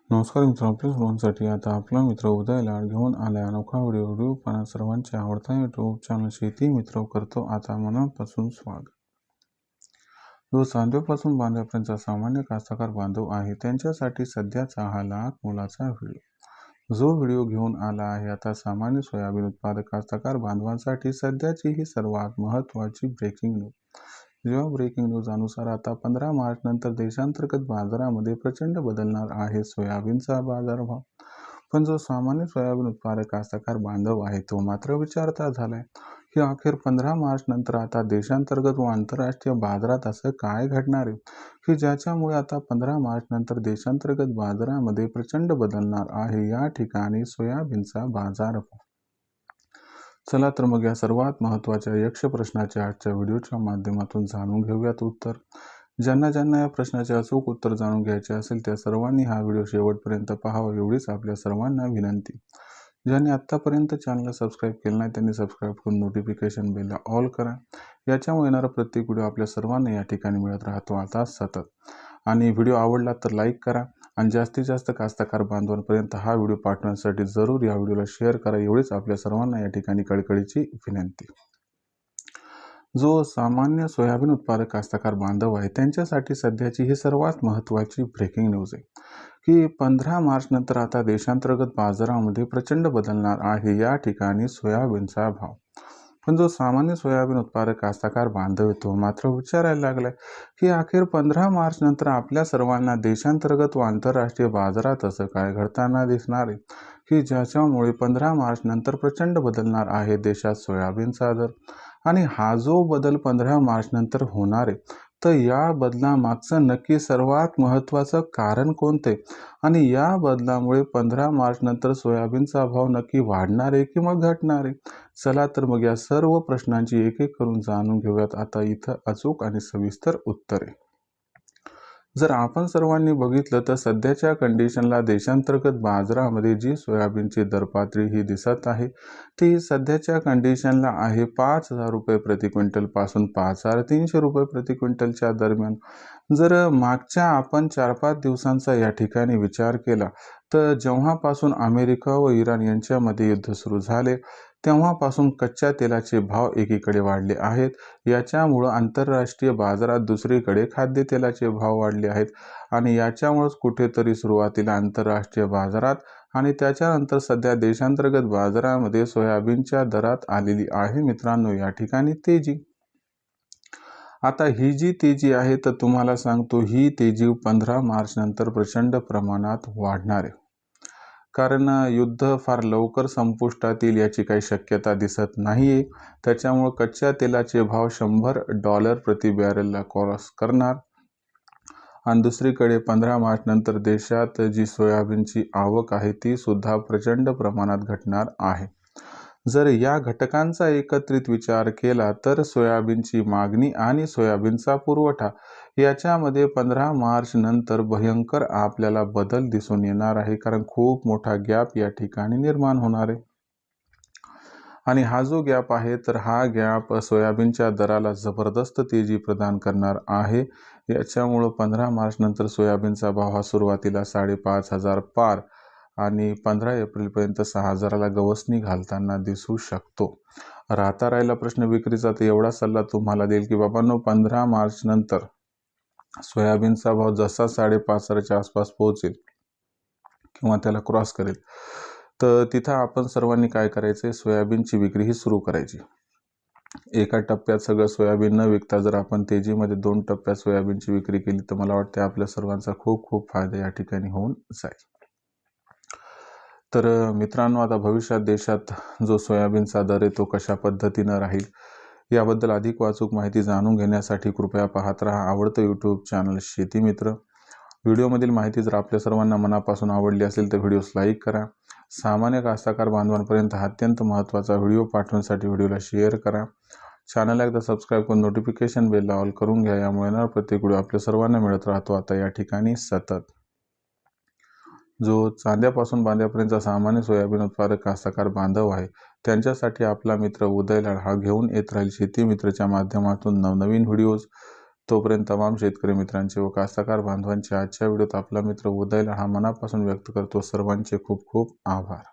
नमस्कार मित्रांनो, आपल्या सर्वांसाठी आता आपला मित्र उदय लाड घेऊन आलाय अनोखा व्हिडिओ पाहणं सर्वांचे आवडता यूट्यूब चॅनल शेती मित्र करतो आता मनापासून स्वागत। जो चांदोपासून बांध्यापर्यंत सामान्य कास्तकार बांधव आहे त्यांच्यासाठी सध्याचा हा लाख मोलाचा व्हिडिओ जो व्हिडिओ घेऊन आला आहे आता सामान्य सोयाबीन उत्पादक कास्तकार बांधवांसाठी सध्याची ही सर्वात महत्त्वाची ब्रेकिंग न्यूज। जेव्हा ब्रेकिंग न्यूज अनुसार आता 15 मार्च नंतर देशांतर्गत बाजारामध्ये प्रचंड बदलणार आहे सोयाबीनचा बाजारभाव। पण जो सामान्य सोयाबीन उत्पादक कास्तकार बांधव आहे तो मात्र विचारता झालाय की अखेर 15 मार्च नंतर आता देशांतर्गत व आंतरराष्ट्रीय बाजारात असं काय घडणार आहे की ज्याच्यामुळे आता 15 मार्च नंतर देशांतर्गत बाजारामध्ये प्रचंड बदलणार आहे या ठिकाणी सोयाबीनचा बाजारभाव। चला तर मग या सर्वात महत्त्वाच्या यक्ष प्रश्नाचे आजच्या व्हिडिओच्या माध्यमातून जाणून घेऊयात उत्तर। ज्यांना या प्रश्नाचे अचूक उत्तर जाणून घ्यायचे असेल त्या सर्वांनी हा व्हिडिओ शेवटपर्यंत पाहावा एवढीच आपल्या सर्वांना विनंती। ज्यांनी आत्तापर्यंत चॅनलला सबस्क्राईब केलं नाही त्यांनी सबस्क्राईब करून नोटिफिकेशन बेलला ऑल करा। याच्यामुळे येणारा प्रत्येक व्हिडिओ आपल्या सर्वांना या ठिकाणी मिळत राहतो आता सतत। आणि व्हिडिओ आवडला तर लाईक करा आणि जास्तीत जास्त कास्तकार बांधवांपर्यंत हा व्हिडिओ पाठवण्यासाठी जरूर या व्हिडिओला शेअर करा एवढीच आपल्या सर्वांना या ठिकाणी कळकळीची विनंती। जो सामान्य सोयाबीन उत्पादक कास्तकार बांधव आहे त्यांच्यासाठी सध्याची ही सर्वात महत्त्वाची ब्रेकिंग न्यूज आहे की 15 मार्च नंतर आता देशांतर्गत बाजारामध्ये प्रचंड बदलणार आहे या ठिकाणी सोयाबीनचा भाव। पण जो सामान्य सोयाबीन उत्पादक कास्तकार बांधव तो मात्र विचारायला लागलाय की अखेर 15 मार्च नंतर आपल्या सर्वांना देशांतर्गत व आंतरराष्ट्रीय बाजारात असं काय घडताना दिसणार आहे की ज्याच्यामुळे 15 मार्च नंतर प्रचंड बदलणार आहे देशात सोयाबीनचा दर। आणि हा जो बदल 15 मार्च नंतर होणार आहे तर या बदलामागचं नक्की सर्वात महत्त्वाचं कारण कोणते आणि या बदलामुळे 15 मार्च नंतर सोयाबीनचा भाव नक्की वाढणार आहे किंवा घटणार आहे। चला तर मग या सर्व प्रश्नांची एक एक करून जाणून घेऊयात आता इथं अचूक आणि सविस्तर उत्तरे। जर आपण सर्वांनी बघितलं तर सध्याच्या कंडिशनला देशांतर्गत बाजारामध्ये जी सोयाबीनची दरपातळी ही दिसत आहे ती सध्याच्या कंडिशनला आहे 5,000 रुपये प्रति क्विंटल पासून 5,300 रुपये प्रति क्विंटलच्या दरम्यान। जर मागच्या आपण 4-5 दिवसांचा या ठिकाणी विचार केला तर जेव्हापासून अमेरिका व इराण यांच्यामध्ये युद्ध सुरू झाले तेव्हापासून कच्च्या तेलाचे भाव एकीकडे वाढले आहेत। याच्यामुळं आंतरराष्ट्रीय बाजारात दुसरीकडे खाद्यतेलाचे भाव वाढले आहेत आणि याच्यामुळेच कुठेतरी सुरुवातीला आंतरराष्ट्रीय बाजारात आणि त्याच्यानंतर सध्या देशांतर्गत बाजारामध्ये सोयाबीनच्या दरात आलेली आहे मित्रांनो या ठिकाणी तेजी। आता ही जी तेजी आहे तर तुम्हाला सांगतो ही तेजी 15 मार्च नंतर प्रचंड प्रमाणात वाढणार आहे कारण युद्ध फार लवकर संपुष्टात येईल याची काही शक्यता दिसत नाहीये। त्याच्यामुळे कच्च्या तेलाचे भाव $100 प्रति बॅरेलला क्रॉस करणार आणि दुसरीकडे 15 मार्च नंतर देशात जी सोयाबीनची आवक आहे ती सुद्धा प्रचंड प्रमाणात घटणार आहे। जर या घटकांचा एकत्रित विचार केला तर सोयाबीनची मागणी आणि सोयाबीनचा पुरवठा याच्यामध्ये 15 मार्च नंतर भयंकर आपल्याला बदल दिसून येणार आहे कारण खूप मोठा गॅप या ठिकाणी निर्माण होणार आहे। आणि हा जो गॅप आहे तर हा गॅप सोयाबीनच्या दराला जबरदस्त तेजी प्रदान करणार आहे। याच्यामुळं 15 मार्च नंतर सोयाबीनचा भाव हा सुरुवातीला 5,500 पार आणि 15 एप्रिलपर्यंत 6,000ला गवसणी घालताना दिसू शकतो। राहिला प्रश्न विक्रीचा तर एवढा सल्ला तुम्हाला देईल की बाबांनो 15 मार्च नंतर सोयाबीनचा भाव जसा 5,500च्या आसपास पोहोचेल किंवा त्याला क्रॉस करेल तर तिथं आपण सर्वांनी काय करायचं सोयाबीनची विक्री ही सुरू करायची। एका टप्प्यात सगळं सोयाबीन न विकता जर आपण तेजीमध्ये 2 टप्प्यात सोयाबीनची विक्री केली तर मला वाटते आपल्या सर्वांचा खूप फायदा या ठिकाणी होऊन जाईल। तर मित्रांनो आता भविष्यात देशात जो सोयाबीनचा दर आहे तो कशा पद्धतीनं राहील याबद्दल अधिक वाचूक माहिती जाणून घेण्यासाठी कृपया पाहत राहा आवडतं यूट्यूब चॅनल शेती मित्र। व्हिडिओमधील माहिती जर आपल्या सर्वांना मनापासून आवडली असेल तर व्हिडिओस लाईक करा। सामान्य कास्तकार बांधवांपर्यंत हा अत्यंत महत्त्वाचा व्हिडिओ पाठवण्यासाठी व्हिडिओला शेअर करा। चॅनलला एकदा सबस्क्राईब करून नोटिफिकेशन बेलला ऑल करून घ्या यामुळे येणारा प्रत्येक व्हिडिओ आपल्या सर्वांना मिळत राहतो आता या ठिकाणी सतत। जो चांद्यापासून बांध्यापर्यंत सामान्य सोयाबीन उत्पादक कास्तकार बांधव आहे त्यांच्यासाठी आपला मित्र उदय लाड हा घेऊन येत राहील शेती मित्रच्या माध्यमातून नवनवीन व्हिडिओज। तोपर्यंत तमाम शेतकरी मित्रांचे व कास्तकार बांधवांचे आजच्या व्हिडिओत आपला मित्र उदय लाड हा मनापासून व्यक्त करतो. सर्वांचे खूप खूप आभार.